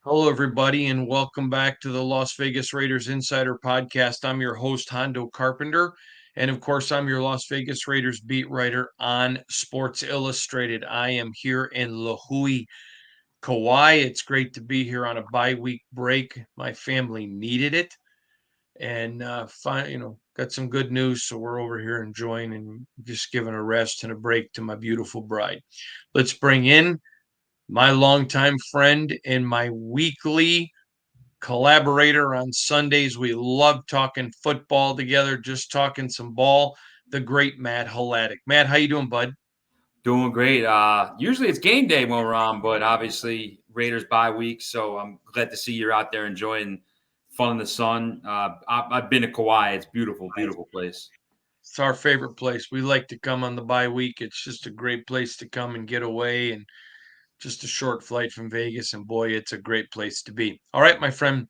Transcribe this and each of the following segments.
Hello, everybody, and welcome back to the Las Vegas Raiders Insider Podcast. I'm your host, Hondo Carpenter. And of course, I'm your Las Vegas Raiders beat writer on Sports Illustrated. I am here in La Hui, Kauai. It's great to be here on a bye-week break. My family needed it. And got some good news. So we're over here enjoying and just giving a rest and a break to my beautiful bride. Let's bring in my longtime friend and my weekly collaborator on Sundays. We love talking football together, just talking some ball. The great Matt Halatic. Matt, how you doing, bud? Doing great. Usually it's game day when we're on, but obviously Raiders bye week, so I'm glad to see you're out there enjoying fun in the sun. I've been to Kauai. It's beautiful, beautiful place. It's our favorite place. We like to come on the bye week. It's just a great place to come and get away and just a short flight from Vegas. And boy, it's a great place to be. All right, my friend,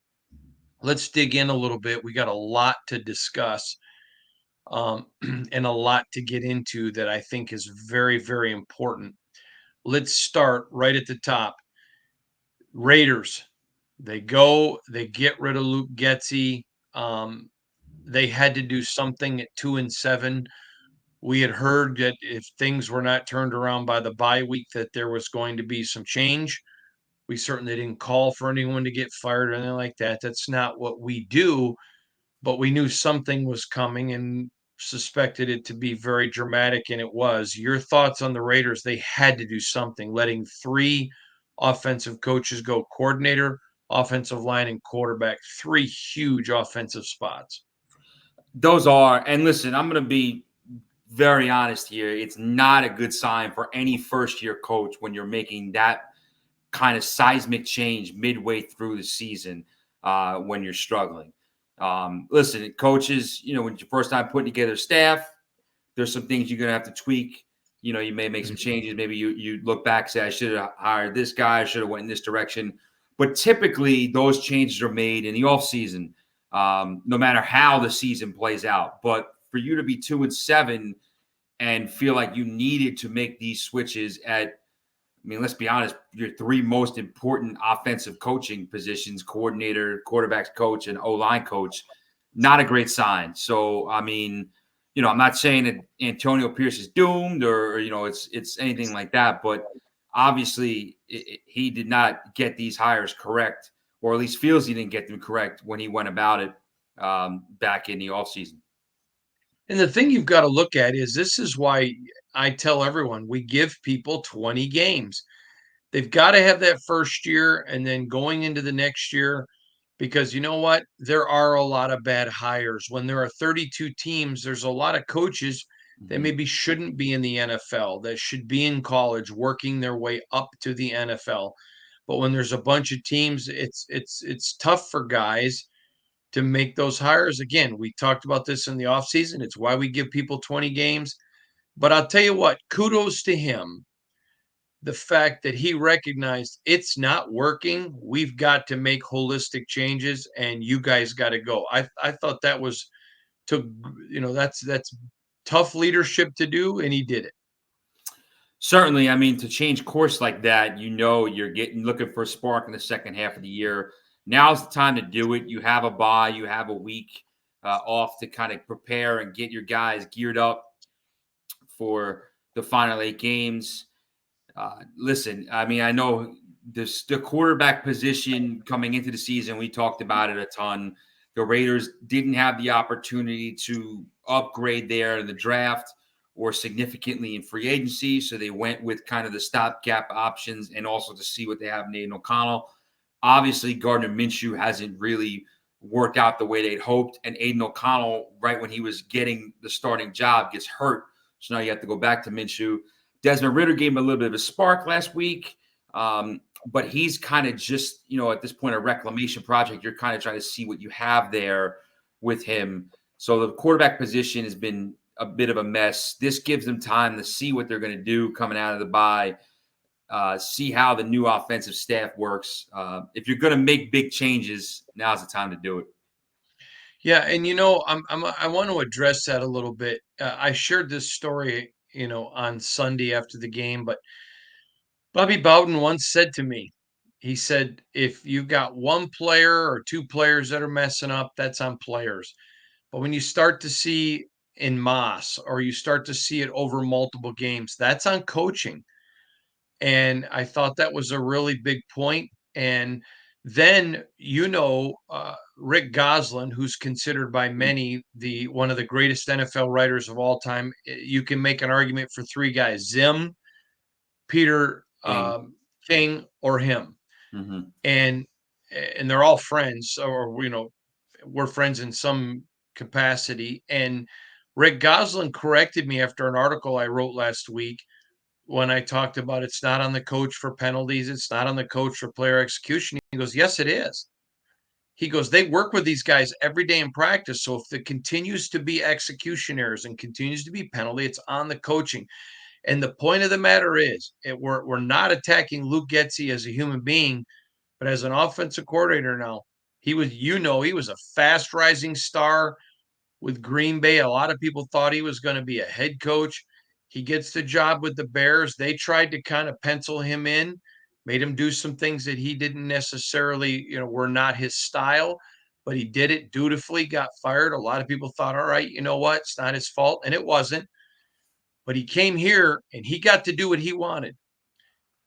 let's dig in a little bit. We got a lot to discuss and a lot to get into that I think is very, very important. Let's start right at the top. Raiders. They get rid of Luke Getzey. Um, they had to do something at 2-7. We had heard that if things were not turned around by the bye week, that there was going to be some change. We certainly didn't call for anyone to get fired or anything like that. That's not what we do, but we knew something was coming and suspected it to be very dramatic, and it was. Your thoughts on the Raiders? They had to do something, letting three offensive coaches go: coordinator, offensive line, and quarterback. Three huge offensive spots. Those are, and listen, I'm going to be very honest here. It's not a good sign for any first year coach when you're making that kind of seismic change midway through the season when you're struggling. Listen, coaches, when it's your first time putting together staff, there's some things you're going to have to tweak. You may make some changes. Maybe you look back and say, I should have hired this guy. I should have went in this direction. But typically, those changes are made in the offseason, no matter how the season plays out. But for you to be 2-7 and feel like you needed to make these switches let's be honest, your three most important offensive coaching positions, coordinator, quarterbacks coach, and O-line coach, not a great sign. So, I'm not saying that Antonio Pierce is doomed or it's anything like that, but obviously he did not get these hires correct, or at least feels he didn't get them correct when he went about it back in the offseason. And the thing you've got to look at is this is why I tell everyone we give people 20 games. They've got to have that first year and then going into the next year, because you know what? There are a lot of bad hires. When there are 32 teams, there's a lot of coaches that Mm-hmm. maybe shouldn't be in the NFL, that should be in college working their way up to the NFL. But when there's a bunch of teams, it's tough for guys to make those hires. Again, we talked about this in the offseason. It's why we give people 20 games. But I'll tell you what, kudos to him, the fact that he recognized it's not working. We've got to make holistic changes, and you guys got to go. I thought that was to that's tough leadership to do, and he did it. Certainly, to change course like that, you're getting looking for a spark in the second half of the year. Now's the time to do it. You have a bye, you have a week off to kind of prepare and get your guys geared up for the final 8 games. Listen, I know the quarterback position coming into the season, we talked about it a ton. The Raiders didn't have the opportunity to upgrade there in the draft or significantly in free agency, so they went with kind of the stopgap options and also to see what they have in Aiden O'Connell. Obviously, Gardner Minshew hasn't really worked out the way they'd hoped, and Aiden O'Connell, right when he was getting the starting job, gets hurt. So now you have to go back to Minshew. Desmond Ritter gave him a little bit of a spark last week, but he's kind of just, at this point, a reclamation project. You're kind of trying to see what you have there with him. So the quarterback position has been a bit of a mess. This gives them time to see what they're going to do coming out of the bye, see how the new offensive staff works. If you're going to make big changes, now's the time to do it. Yeah, and I want to address that a little bit. I shared this story, on Sunday after the game, but Bobby Bowden once said to me, He said, if you've got one player or two players that are messing up, that's on players. But when you start to see in mass or you start to see it over multiple games, that's on coaching. And I thought that was a really big point. And then, Rick Goslin, who's considered by many the one of the greatest NFL writers of all time. You can make an argument for three guys: Zim, Peter King. King, or him. Hmm. And they're all friends, or we're friends in some capacity. And Rick Goslin corrected me after an article I wrote last week when I talked about it's not on the coach for penalties, it's not on the coach for player execution. He goes, yes, it is. He goes, they work with these guys every day in practice. So if it continues to be execution errors and continues to be penalty, it's on the coaching. And the point of the matter is, we're not attacking Luke Getsy as a human being, but as an offensive coordinator now. He was a fast rising star with Green Bay. A lot of people thought he was going to be a head coach. He gets the job with the Bears. They tried to kind of pencil him in, made him do some things that he didn't necessarily, were not his style, but he did it dutifully, got fired. A lot of people thought, all right, you know what? It's not his fault. And it wasn't. But he came here and he got to do what he wanted.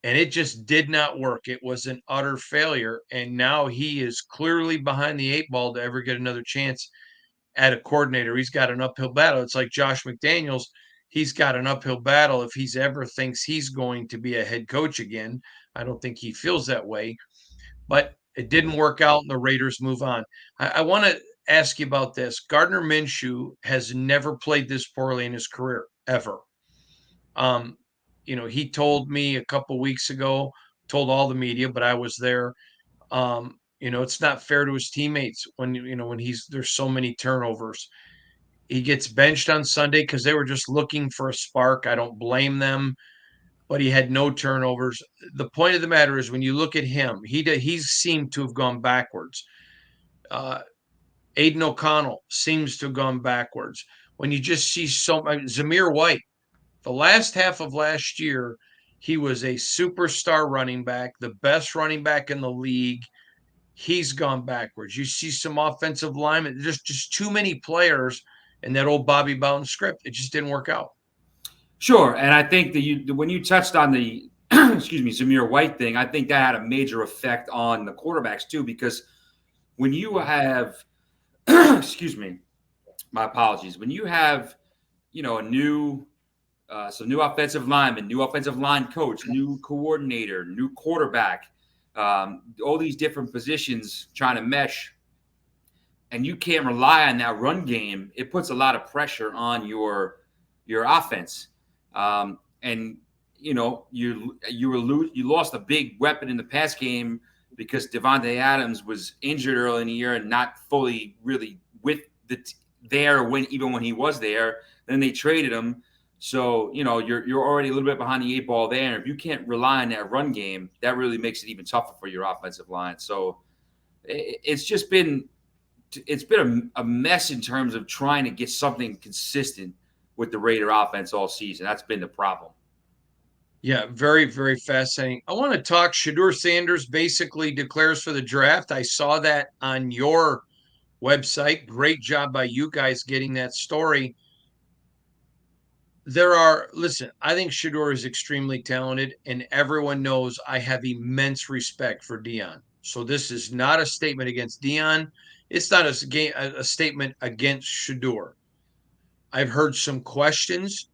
And it just did not work. It was an utter failure. And now he is clearly behind the eight ball to ever get another chance at a coordinator. He's got an uphill battle. It's like Josh McDaniels. He's got an uphill battle if he's ever thinks he's going to be a head coach again. I don't think he feels that way, but it didn't work out and the Raiders move on. I want to ask you about this. Gardner Minshew has never played this poorly in his career, ever. Um, he told me a couple weeks ago, told all the media, but I was there. It's not fair to his teammates when there's so many turnovers. He gets benched on Sunday because they were just looking for a spark. I don't blame them, but he had no turnovers. The point of the matter is, when you look at him, he seemed to have gone backwards. Uh, Aiden O'Connell seems to have gone backwards. When you just see Zamir White, the last half of last year, he was a superstar running back, the best running back in the league. He's gone backwards. You see some offensive linemen, just too many players in that old Bobby Bowden script. It just didn't work out. Sure, and I think that when you touched on the excuse me, Zamir White thing, I think that had a major effect on the quarterbacks too, because when you have excuse me, my apologies, when you have a new new offensive lineman, new offensive line coach, new coordinator, new quarterback, all these different positions trying to mesh, and you can't rely on that run game, it puts a lot of pressure on your offense. And you lost a big weapon in the pass game because Devontae Adams was injured early in the year and not fully really with there when he was there. Then they traded him. So, you're already a little bit behind the eight ball there. And if you can't rely on that run game, that really makes it even tougher for your offensive line. So it's just been a mess in terms of trying to get something consistent with the Raider offense all season. That's been the problem. Yeah, very, very fascinating. I want to talk. Shadur Sanders basically declares for the draft. I saw that on your website. Great job by you guys getting that story. Listen, I think Shadur is extremely talented, and everyone knows I have immense respect for Dion. So this is not a statement against Dion. It's not a statement against Shadur. I've heard some questions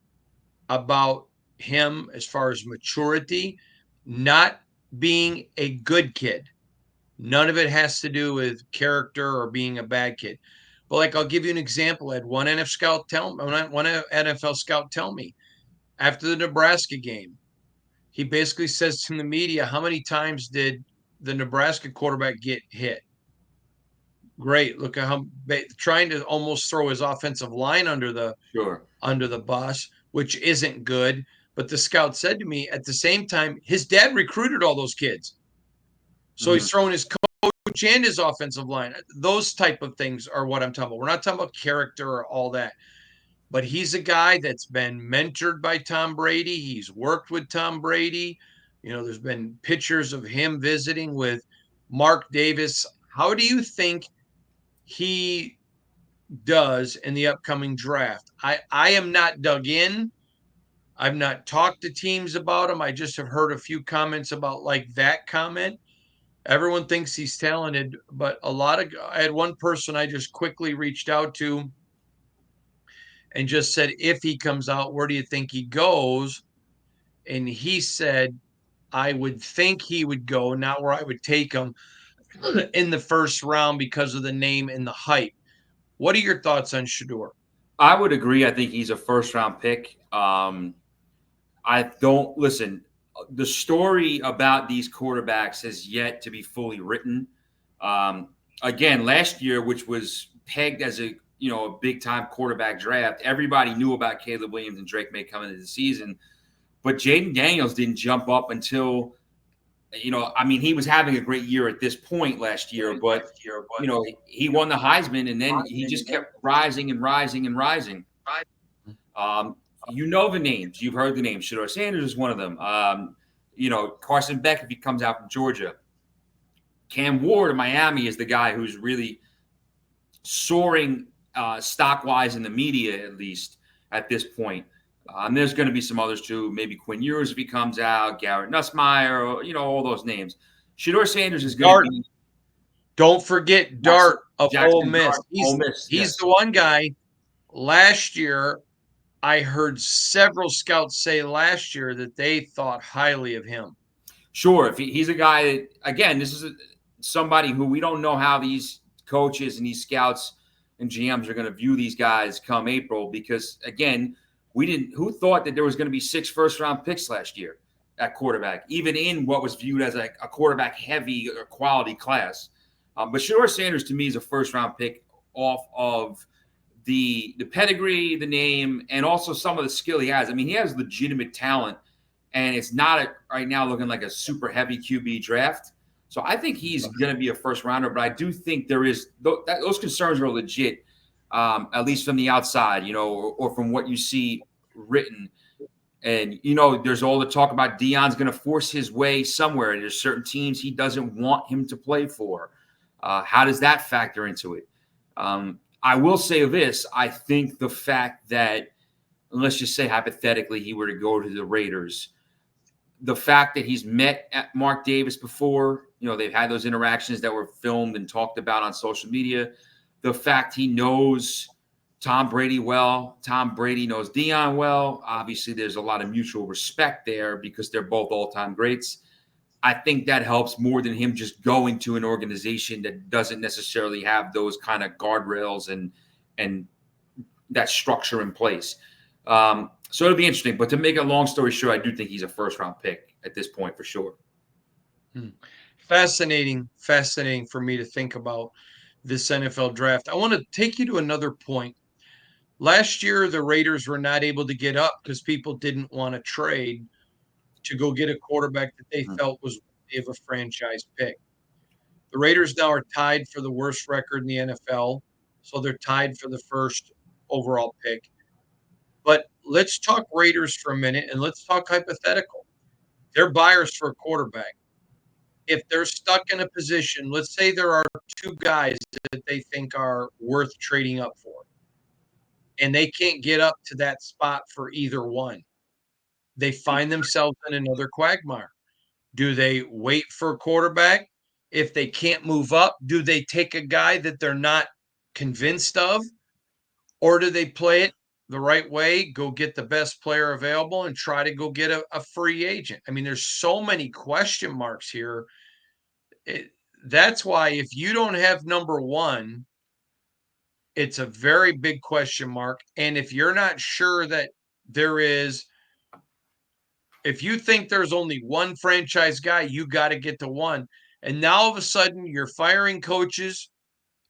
about him as far as maturity, not being a good kid. None of it has to do with character or being a bad kid. But like, I'll give you an example. I had one NFL scout tell me after the Nebraska game, he basically says to the media, how many times did the Nebraska quarterback get hit? Great. Look at how trying to almost throw his offensive line Sure. under the bus, which isn't good. But the scout said to me at the same time, his dad recruited all those kids. So Mm-hmm. he's throwing his coach and his offensive line. Those type of things are what I'm talking about. We're not talking about character or all that. But he's a guy that's been mentored by Tom Brady. He's worked with Tom Brady. There's been pictures of him visiting with Mark Davis. How do you think he does in the upcoming draft? I am not dug in. I've not talked to teams about him. I just have heard a few comments about like that comment. Everyone thinks he's talented, but I had one person I just quickly reached out to and just said, if he comes out, where do you think he goes? And he said, I would think he would go, not where I would take him in the first round because of the name and the hype. What are your thoughts on Shadur? I would agree. I think he's a first round pick. I don't listen. The story about these quarterbacks has yet to be fully written. Um, Again, last year, which was pegged as a big time quarterback draft, everybody knew about Caleb Williams and Drake May coming into the season, but Jaden Daniels didn't jump up until I mean, he was having a great year at this point last year, but he won the Heisman, and then he just kept rising and rising and rising. You know the names. You've heard the names. Shadur Sanders is one of them. Carson Beck, if he comes out from Georgia. Cam Ward of Miami is the guy who's really soaring stock-wise in the media, at least at this point. There's going to be some others too. Maybe Quinn Ewers if he comes out, Garrett Nussmeier, all those names. Shadur Sanders is going to Dart. be Don't forget Dart of Ole Jackson Miss. Dart, Ole Miss. He's Yes. the one guy. Last year, I heard several scouts say last year that they thought highly of him. Sure, if he's a guy that, again, this is somebody who we don't know how these coaches and these scouts and GMs are going to view these guys come April, because again, who thought that there was going to be 6 first round picks last year at quarterback, even in what was viewed as a quarterback heavy or quality class. But Shadur Sanders to me is a first round pick off of the pedigree, the name, and also some of the skill he has. I mean, he has legitimate talent, and it's not right now looking like a super heavy QB draft. So I think he's going to be a first rounder, but I do think those concerns are legit, at least from the outside, or from what you see written. And, there's all the talk about Deion's going to force his way somewhere. There's certain teams he doesn't want him to play for. How does that factor into it? I will say this. I think the fact that, let's just say hypothetically, he were to go to the Raiders, the fact that he's met at Mark Davis before, they've had those interactions that were filmed and talked about on social media, the fact he knows Tom Brady well, Tom Brady knows Deion well. Obviously, there's a lot of mutual respect there because they're both all-time greats. I think that helps more than him just going to an organization that doesn't necessarily have those kind of guardrails and that structure in place. So it'll be interesting. But to make a long story short, I do think he's a first-round pick at this point for sure. Fascinating for me to think about this NFL draft. I want to take you to another point. Last year, the Raiders were not able to get up because people didn't want to trade to go get a quarterback that they felt was worthy of a franchise pick. The Raiders now are tied for the worst record in the NFL, so they're tied for the first overall pick. But let's talk Raiders for a minute and let's talk hypothetical. They're buyers for a quarterback. If they're stuck in a position, let's say there are 2 guys that they think are worth trading up for, and they can't get up to that spot for either one. They find themselves in another quagmire. Do they wait for a quarterback? If they can't move up, do they take a guy that they're not convinced of? Or do they play it the right way, go get the best player available and try to go get a free agent? I mean, there's so many question marks here. That's why if you don't have number 1, it's a very big question mark. And if you're not sure that there is, if you think there's only one franchise guy, you got to get to one. And now all of a sudden you're firing coaches,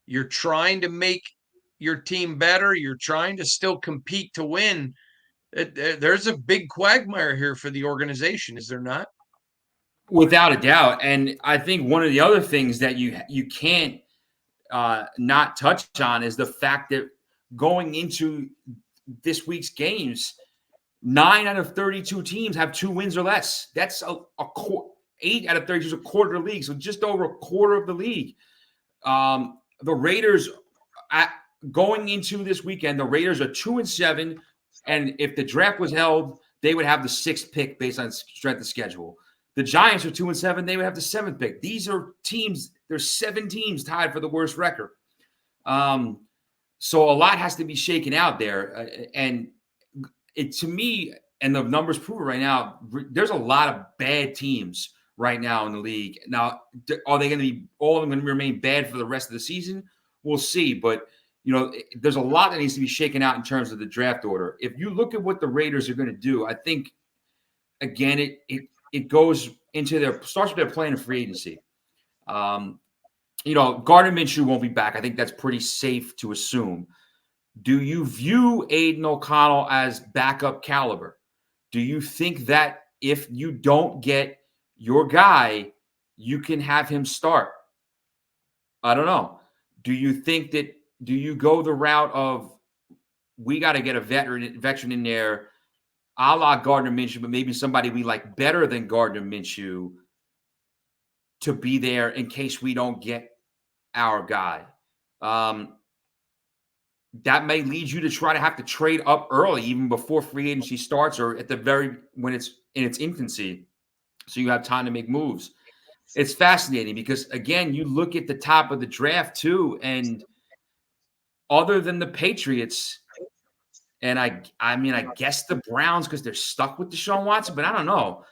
you're trying to make your team better, you're trying to still compete to win. There's a big quagmire here for the organization, is there not? Without a doubt. And I think one of the other things that you can't not touch on is the fact that going into this week's games, 9 out of 32 teams have 2 wins or less. That's 8 out of 32 is a quarter of the league, so just over a quarter of the league. The Raiders, going into this weekend, the Raiders are 2-7, and if the draft was held, they would have the 6th pick based on strength of schedule. The Giants are 2-7; they would have the 7th pick. These are teams. There's 7 teams tied for the worst record. So a lot has to be shaken out there, and to me, and the numbers prove it right now, there's a lot of bad teams right now in the league. Now, are they going to be all of them going to remain bad for the rest of the season? We'll see. But, there's a lot that needs to be shaken out in terms of the draft order. If you look at what the Raiders are going to do, I think, again, it goes into starts with their plan of free agency. Gardner Minshew won't be back. I think that's pretty safe to assume. Do you view Aiden O'Connell as backup caliber? Do you think that if you don't get your guy, you can have him start? I don't know. Do you go the route of we got to get a veteran in there, a la Gardner Minshew, but maybe somebody we like better than Gardner Minshew to be there in case we don't get our guy? That may lead you to try to have to trade up early, even before free agency starts, or at the when it's in its infancy, so you have time to make moves. It's fascinating because, again, you look at the top of the draft too, and other than the Patriots, and I guess the Browns because they're stuck with Deshaun Watson, but I don't know.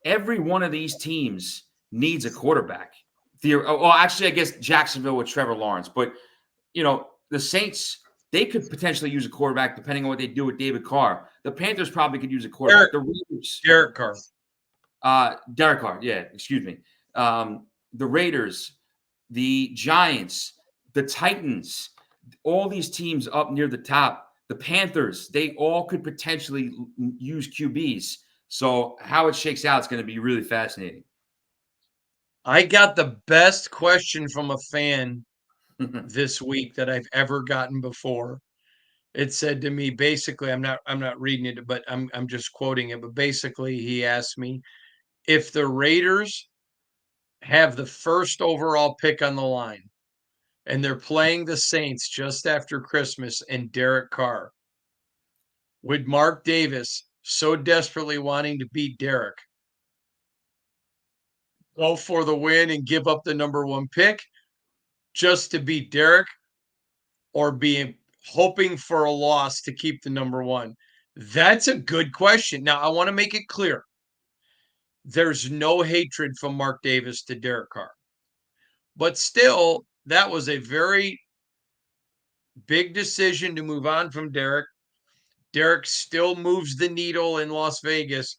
Every one of these teams needs a quarterback. Well, actually, I guess Jacksonville with Trevor Lawrence, but the Saints, they could potentially use a quarterback depending on what they do with David Carr. The Panthers probably could use a quarterback. The Raiders, Derek Carr. Derek Carr, yeah, excuse me. The Raiders, the Giants, the Titans, all these teams up near the top. The Panthers, they all could potentially use QBs. So how it shakes out is going to be really fascinating. I got the best question from a fan this week that I've ever gotten before. It said to me, basically, I'm not reading it, but I'm just quoting it. But basically, he asked me if the Raiders have the first overall pick on the line and they're playing the Saints just after Christmas and Derek Carr, would Mark Davis, so desperately wanting to beat Derek, go for the win and give up the number 1 pick just to beat Derek, or be hoping for a loss to keep the number 1? That's a good question. Now, I want to make it clear. There's no hatred from Mark Davis to Derek Carr. But still, that was a very big decision to move on from Derek. Derek still moves the needle in Las Vegas.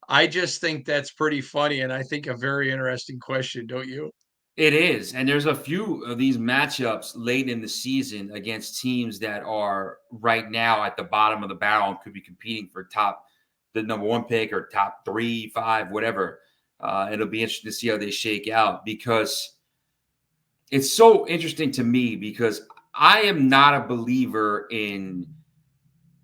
I just think that's pretty funny, and I think a very interesting question, don't you? It is. And there's a few of these matchups late in the season against teams that are right now at the bottom of the barrel and could be competing for the number 1 pick or top 3, 5, whatever. It'll be interesting to see how they shake out because it's so interesting to me because I am not a believer in,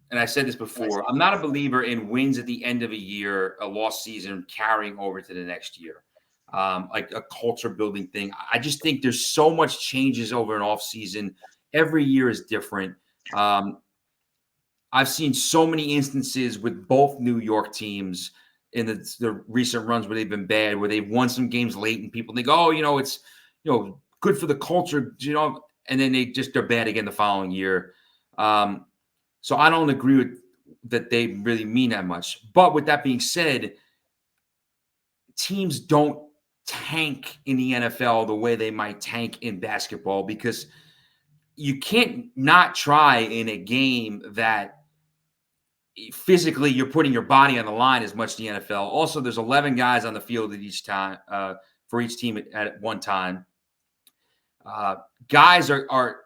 and I said this before, I'm not a believer in wins at the end of a year, a lost season carrying over to the next year. Like a culture building thing. I just think there's so much changes over an off season. Every year is different. I've seen so many instances with both New York teams in the recent runs where they've been bad, where they've won some games late and people think, oh, it's, good for the culture, and then they're bad again the following year. So I don't agree with that they really mean that much. But with that being said, teams don't tank in the NFL the way they might tank in basketball because you can't not try in a game that physically you're putting your body on the line as much as the NFL. Also, there's 11 guys on the field at each time for each team at one time. Guys are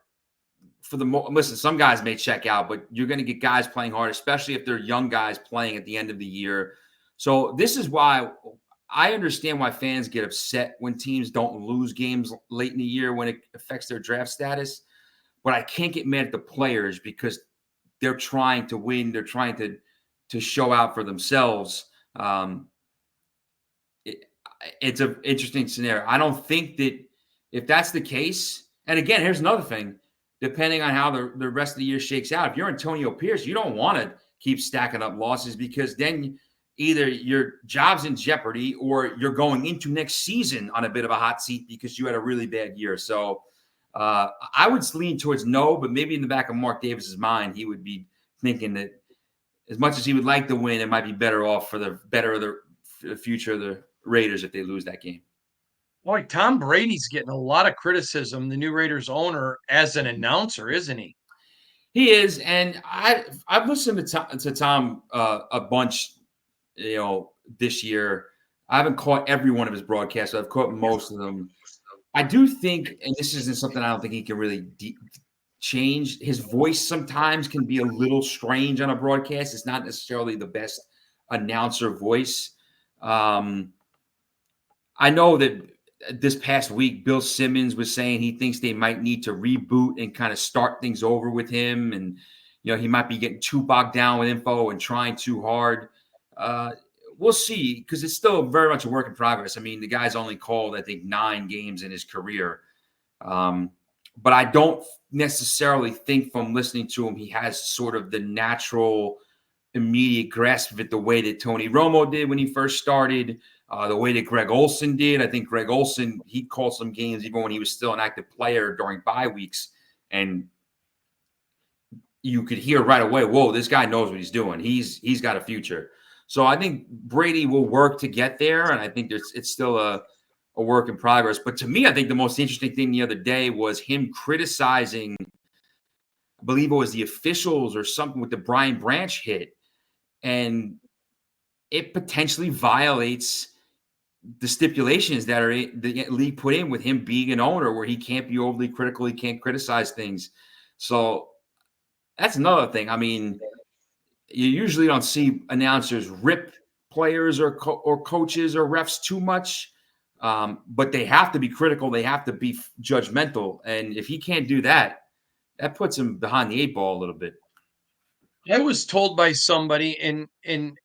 for the listen. Some guys may check out, but you're going to get guys playing hard, especially if they're young guys playing at the end of the year. So this is why I understand why fans get upset when teams don't lose games late in the year when it affects their draft status. But I can't get mad at the players because they're trying to win. They're trying to to show out for themselves. Um, it, it's an interesting scenario. I don't think that if that's the case, and again, here's another thing. Depending on how the rest of the year shakes out, if you're Antonio Pierce, you don't want to keep stacking up losses because then either your job's in jeopardy or you're going into next season on a bit of a hot seat because you had a really bad year. So I would lean towards no, but maybe in the back of Mark Davis's mind, he would be thinking that as much as he would like to win, it might be better off for the better of the future of the Raiders if they lose that game. Boy, Tom Brady's getting a lot of criticism, the new Raiders owner, as an announcer, isn't he? He is, and I've listened to Tom a bunch, this year. I haven't caught every one of his broadcasts. I've caught most of them. I do think, and this isn't something I don't think he can really change. His voice sometimes can be a little strange on a broadcast. It's not necessarily the best announcer voice. Um, I know that this past week, Bill Simmons was saying he thinks they might need to reboot and kind of start things over with him. And, he might be getting too bogged down with info and trying too hard. Uh, we'll see, because it's still very much a work in progress. I mean, the guy's only called, I think, 9 games in his career. But I don't necessarily think from listening to him, he has sort of the natural, immediate grasp of it the way that Tony Romo did when he first started, the way that Greg Olson did. I think Greg Olson, he called some games even when he was still an active player during bye weeks. And you could hear right away, whoa, this guy knows what he's doing. He's got a future. So I think Brady will work to get there. And I think it's still a work in progress. But to me, I think the most interesting thing the other day was him criticizing, I believe it was the officials or something with the Brian Branch hit. And it potentially violates the stipulations that are the league put in with him being an owner, where he can't be overly critical, he can't criticize things. So that's another thing. I mean, you usually don't see announcers rip players or coaches or refs too much, but they have to be critical. They have to be judgmental, and if he can't do that, that puts him behind the 8 ball a little bit. I was told by somebody, and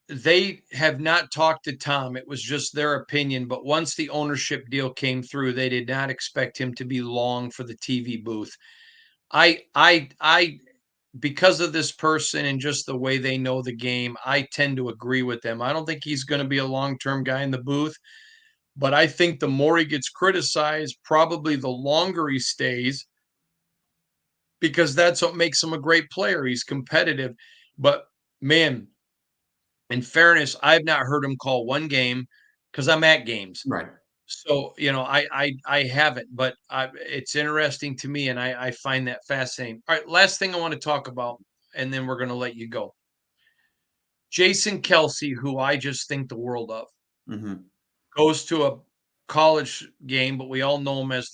they have not talked to Tom. It was just their opinion. But once the ownership deal came through, they did not expect him to be long for the TV booth. I because of this person and just the way they know the game, I tend to agree with them. I don't think he's going to be a long-term guy in the booth, but I think the more he gets criticized, probably the longer he stays, because that's what makes him a great player. He's competitive. But man, in fairness, I've not heard him call one game because I'm at games. Right. So, I haven't, but it's interesting to me, and I find that fascinating. All right, last thing I want to talk about, and then we're going to let you go. Jason Kelce, who I just think the world of, Mm-hmm. goes to a college game, but we all know him as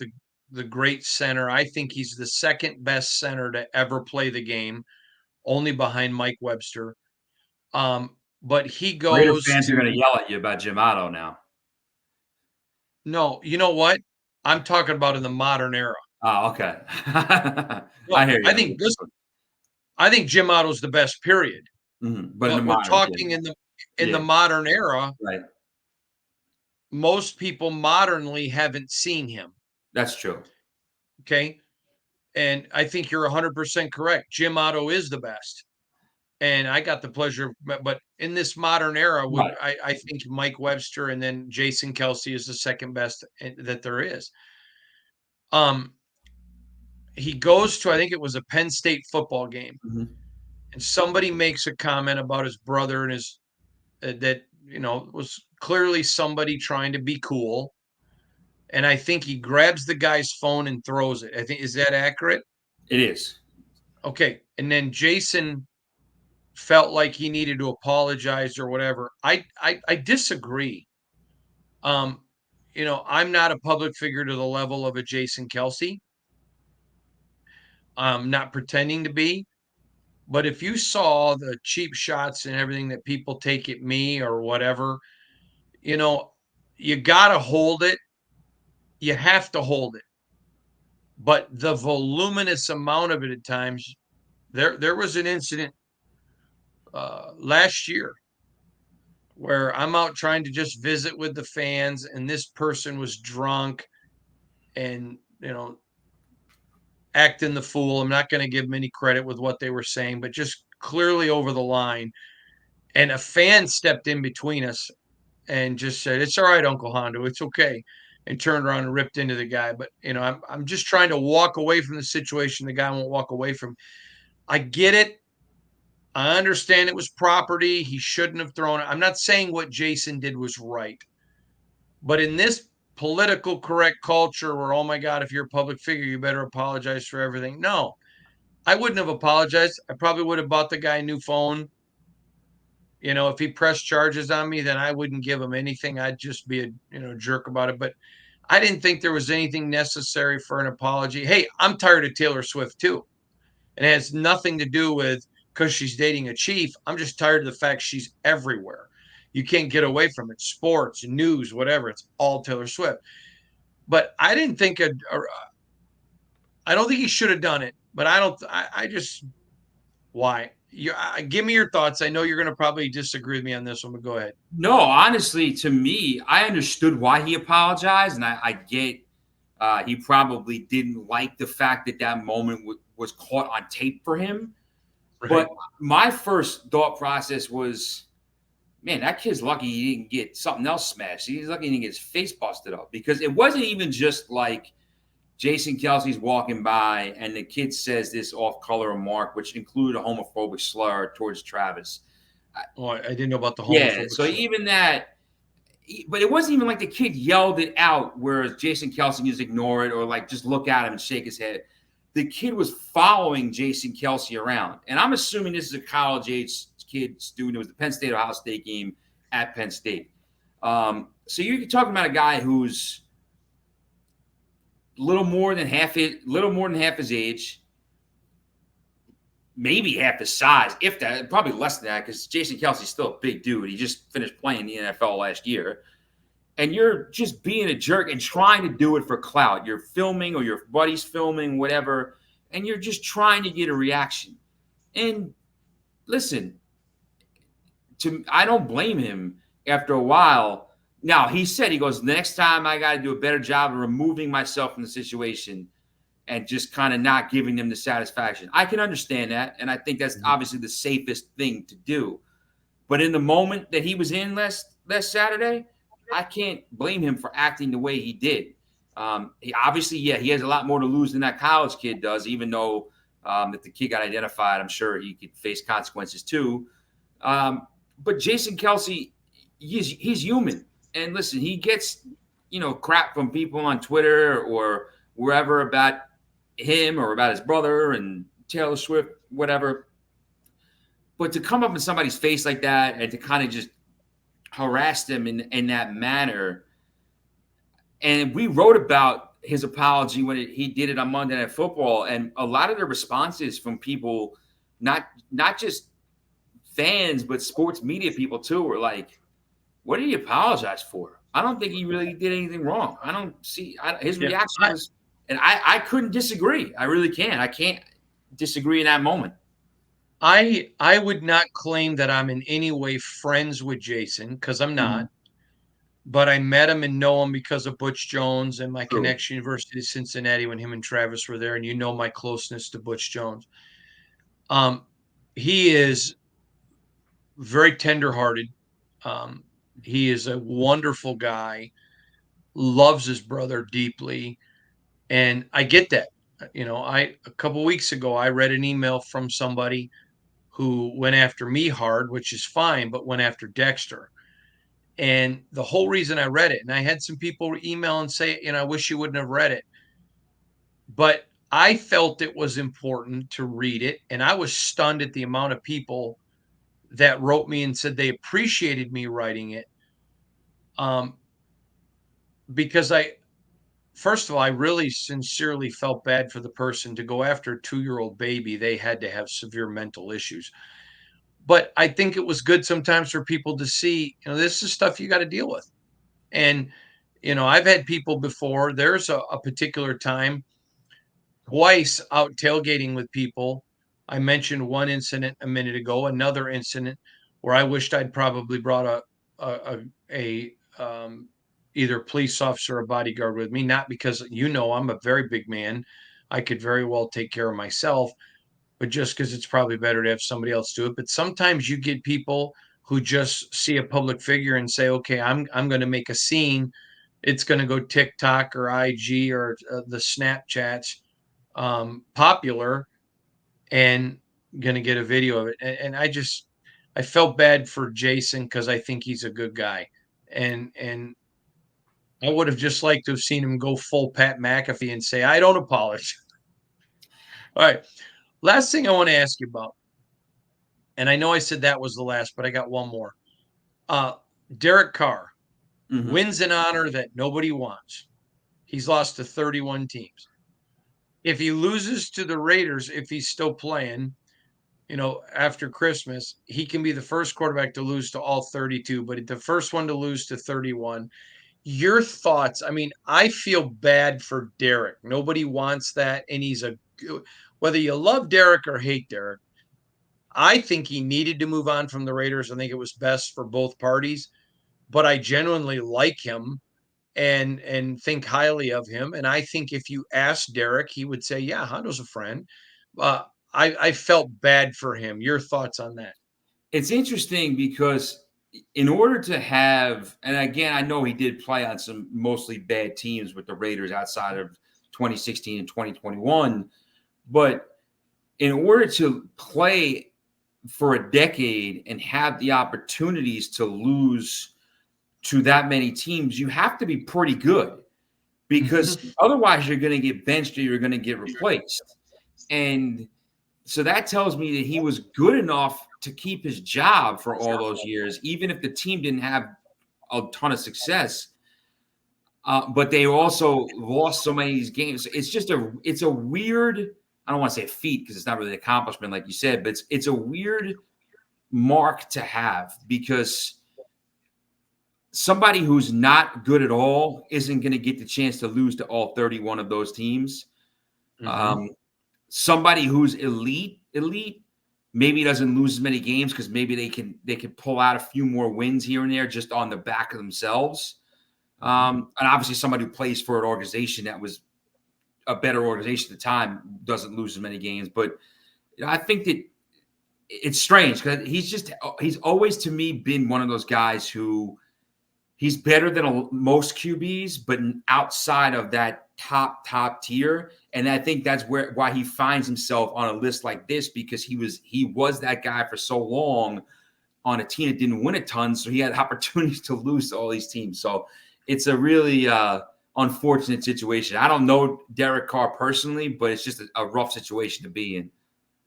the great center. I think he's the second best center to ever play the game, only behind Mike Webster. But he Raider goes fans are to going to yell at you about Jim Otto now. no, you know what? I'm talking about in the modern era. Oh, okay. I No, hear you. I think Jim Otto's the best, period. But in the But we're modern, yeah, talking in the yeah, modern era, right. most people modernly haven't seen him. That's true. Okay. And I think you're 100% correct. Jim Otto is the best. And I got the pleasure, but in this modern era, Right. I think Mike Webster and then Jason Kelce is the second best that there is. Um, he goes to, I think it was a Penn State football game, Mm-hmm. and somebody makes a comment about his brother and his that was clearly somebody trying to be cool. And I think he grabs the guy's phone and throws it. I think, is that accurate? It is. Okay. And then Jason felt like he needed to apologize or whatever. I disagree. Um, I'm not a public figure to the level of a Jason Kelce. I'm not pretending to be. But if you saw the cheap shots and everything that people take at me or whatever, you know, you got to hold it. You have to hold it. But the voluminous amount of it at times, there was an incident last year where I'm out trying to just visit with the fans, and this person was drunk and acting the fool. I'm not going to give them any credit with what they were saying, but just clearly over the line. And a fan stepped in between us and just said, "It's all right, Uncle Hondo. It's okay." And turned around and ripped into the guy. But I'm just trying to walk away from the situation. The guy won't walk away from. I get it. I understand it was property. He shouldn't have thrown it. I'm not saying what Jason did was right, but in this political correct culture where, oh my God, if you're a public figure, you better apologize for everything. No, I wouldn't have apologized. I probably would have bought the guy a new phone. If he pressed charges on me, then I wouldn't give him anything. I'd just be a jerk about it. But I didn't think there was anything necessary for an apology. Hey, I'm tired of Taylor Swift too. And it has nothing to do with because she's dating a chief. I'm just tired of the fact she's everywhere. You can't get away from it. Sports, news, whatever. It's all Taylor Swift. But I didn't think I don't think he should have done it. But I don't. I just why? Give me your thoughts. I know you're going to probably disagree with me on this one, but go ahead. No, honestly, to me, I understood why he apologized, and I get he probably didn't like the fact that that moment was caught on tape for him. Right. But my first thought process was, man, that kid's lucky he didn't get something else smashed. He's lucky he didn't get his face busted up because it wasn't even just like Jason Kelsey's walking by and the kid says this off-color remark, which included a homophobic slur towards Travis. Oh, I didn't know about the Yeah, homophobic so slur. even that, but it wasn't even like the kid yelled it out, whereas Jason Kelsey can just ignore it or like just look at him and shake his head. The kid was following Jason Kelsey around, and I'm assuming this is a college age kid student. It was the Penn State Ohio State game at Penn State. So you're talking about a guy who's little more than half his age, maybe half the size, if that, probably less than that, because Jason Kelsey's still a big dude. He just finished playing the NFL last year. And you're just being a jerk and trying to do it for clout. You're filming or your buddy's filming, whatever, and you're just trying to get a reaction. And listen, I don't blame him after a while. Now, he said, he goes, next time I got to do a better job of removing myself from the situation and just kind of not giving them the satisfaction. I can understand that. And I think that's obviously the safest thing to do. But in the moment that he was in last Saturday, I can't blame him for acting the way he did. He obviously, yeah, he has a lot more to lose than that college kid does, even though if the kid got identified, I'm sure he could face consequences too. But Jason Kelsey, he's human. And listen, he gets, crap from people on Twitter or wherever about him or about his brother and Taylor Swift, whatever. But to come up in somebody's face like that and to kind of just harass them in that manner. And we wrote about his apology when he did it on Monday Night Football, and a lot of the responses from people, not just fans, but sports media people too, were like, "What did he apologize for? I don't think he really did anything wrong. I don't see his Yeah. reaction was." And I couldn't disagree. I really can't. I can't disagree in that moment. I would not claim that I'm in any way friends with Jason because I'm not, Mhm. but I met him and know him because of Butch Jones and my True. connection to University of Cincinnati when him and Travis were there, and my closeness to Butch Jones. Um, he is very tenderhearted. Um, he is a wonderful guy, loves his brother deeply, and I get that. I a couple weeks ago I read an email from somebody who went after me hard, which is fine, but went after Dexter. And the whole reason I read it, and I had some people email and say, I wish you wouldn't have read it, but I felt it was important to read it. And I was stunned at the amount of people that wrote me and said they appreciated me writing it. Um, because first of all, I really sincerely felt bad for the person to go after a 2-year-old baby. They had to have severe mental issues. But I think it was good sometimes for people to see, this is stuff you got to deal with. And, I've had people before. There's a particular time, twice out tailgating with people. I mentioned one incident a minute ago, another incident where I wished I'd probably brought a either police officer or bodyguard with me, not because I'm a very big man. I could very well take care of myself, but just because it's probably better to have somebody else do it. But sometimes you get people who just see a public figure and say, "Okay, I'm going to make a scene. It's going to go TikTok or IG or the Snapchats popular, and going to get a video of it." And I felt bad for Jason because I think he's a good guy, and I would have just liked to have seen him go full Pat McAfee and say, "I don't apologize." All right, last thing I want to ask you about, and I know I said that was the last, but I got one more. Uh, Derek Carr Mm-hmm. wins an honor that nobody wants. He's lost to 31 teams. If he loses to the Raiders, if he's still playing, after Christmas, he can be the first quarterback to lose to all 32, but the first one to lose to 31. Your thoughts? I mean, I feel bad for Derek. Nobody wants that. And whether you love Derek or hate Derek, I think he needed to move on from the Raiders. I think it was best for both parties, but I genuinely like him and think highly of him. And I think if you ask Derek, he would say, "Yeah, Hondo's a friend." Uh, I felt bad for him. Your thoughts on that? It's interesting because in order to have, and again, I know he did play on some mostly bad teams with the Raiders outside of 2016 and 2021, but in order to play for a decade and have the opportunities to lose to that many teams, you have to be pretty good because Mhm. otherwise you're going to get benched or you're going to get replaced. And so that tells me that he was good enough to keep his job for all those years, even if the team didn't have a ton of success. But they also lost so many of these games. It's a weird. I don't want to say feat because it's not really an accomplishment, like you said, but it's a weird mark to have because somebody who's not good at all isn't going to get the chance to lose to all 31 of those teams. Mhm. Um, Somebody who's elite, maybe doesn't lose as many games because maybe they can pull out a few more wins here and there just on the back of themselves. Mhm. And obviously, somebody who plays for an organization that was a better organization at the time doesn't lose as many games. But I think that it's strange because he's always to me been one of those guys who he's better than most QBs, but outside of that top tier. And I think that's why he finds himself on a list like this because he was that guy for so long on a team that didn't win a ton, so he had opportunities to lose to all these teams. So it's a really unfortunate situation. I don't know Derek Carr personally, but it's just a rough situation to be in.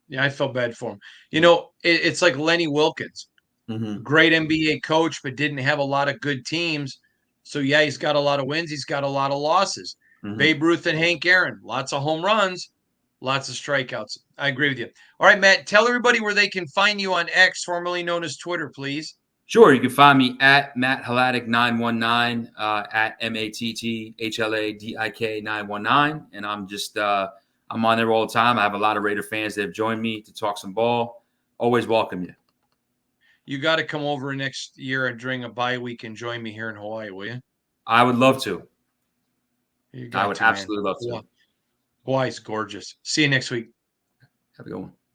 Yeah, I felt bad for him. Yeah. It's like Lenny Wilkens, Mm-hmm. great NBA coach, but didn't have a lot of good teams. So yeah, he's got a lot of wins. He's got a lot of losses. Mm-hmm. Babe Ruth and Hank Aaron, lots of home runs, lots of strikeouts. I agree with you. All right, Matt, tell everybody where they can find you on X, formerly known as Twitter, please. Sure, you can find me at Matt Hladik 919 at MATTHLADIK 919, and I'm on there all the time. I have a lot of Raider fans that have joined me to talk some ball. Always welcome you. You got to come over next year and during a bye week and join me here in Hawaii, will you? I would love to. You I got would to, man. absolutely love to. Hawaii's gorgeous. See you next week. Have a good one.